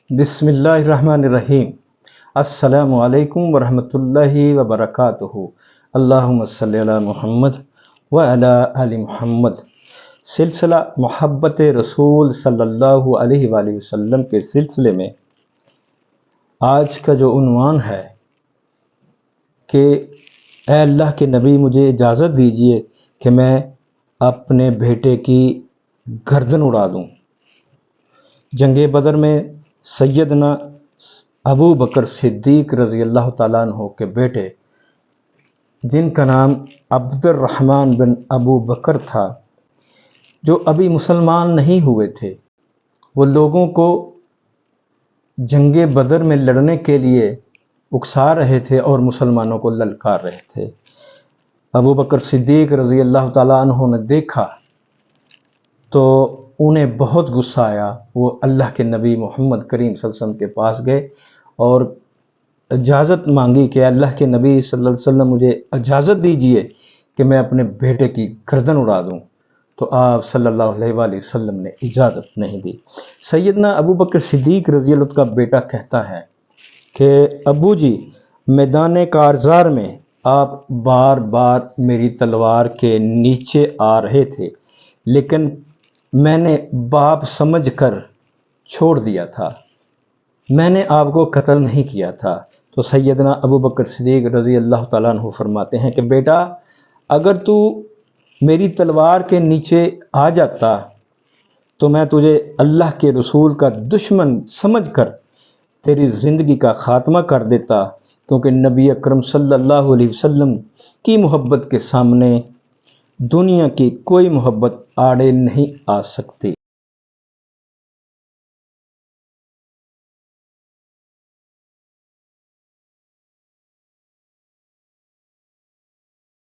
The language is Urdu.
بسم اللہ الرحمن الرحیم۔ السلام علیکم ورحمۃ اللہ وبرکاتہ۔ اللہم صلی علی محمد وعلی آل محمد۔ سلسلہ محبت رسول صلی اللہ علیہ وآلہ وسلم کے سلسلے میں آج کا جو عنوان ہے کہ اے اللہ کے نبی مجھے اجازت دیجیے کہ میں اپنے بیٹے کی گردن اڑا دوں۔ جنگ بدر میں سیدنا ابو بکر صدیق رضی اللہ تعالیٰ عنہ کے بیٹے جن کا نام عبد الرحمن بن ابو بکر تھا، جو ابھی مسلمان نہیں ہوئے تھے، وہ لوگوں کو جنگ بدر میں لڑنے کے لیے اکسا رہے تھے اور مسلمانوں کو للکار رہے تھے۔ ابو بکر صدیق رضی اللہ تعالیٰ عنہ نے دیکھا تو انہیں بہت غصہ آیا۔ وہ اللہ کے نبی محمد کریم صلی اللہ علیہ وسلم کے پاس گئے اور اجازت مانگی کہ اللہ کے نبی صلی اللہ علیہ وسلم مجھے اجازت دیجیے کہ میں اپنے بیٹے کی گردن اڑا دوں، تو آپ صلی اللہ علیہ وآلہ وسلم نے اجازت نہیں دی۔ سیدنا ابو بکر صدیق رضی اللہ کا بیٹا کہتا ہے کہ ابو جی، میدان کارزار میں آپ بار بار میری تلوار کے نیچے آ رہے تھے، لیکن میں نے باپ سمجھ کر چھوڑ دیا تھا، میں نے آپ کو قتل نہیں کیا تھا۔ تو سیدنا ابو بکر صدیق رضی اللہ تعالیٰ عنہ فرماتے ہیں کہ بیٹا، اگر تو میری تلوار کے نیچے آ جاتا تو میں تجھے اللہ کے رسول کا دشمن سمجھ کر تیری زندگی کا خاتمہ کر دیتا، کیونکہ نبی اکرم صلی اللہ علیہ وسلم کی محبت کے سامنے دنیا کی کوئی محبت آڑے نہیں آ سکتی۔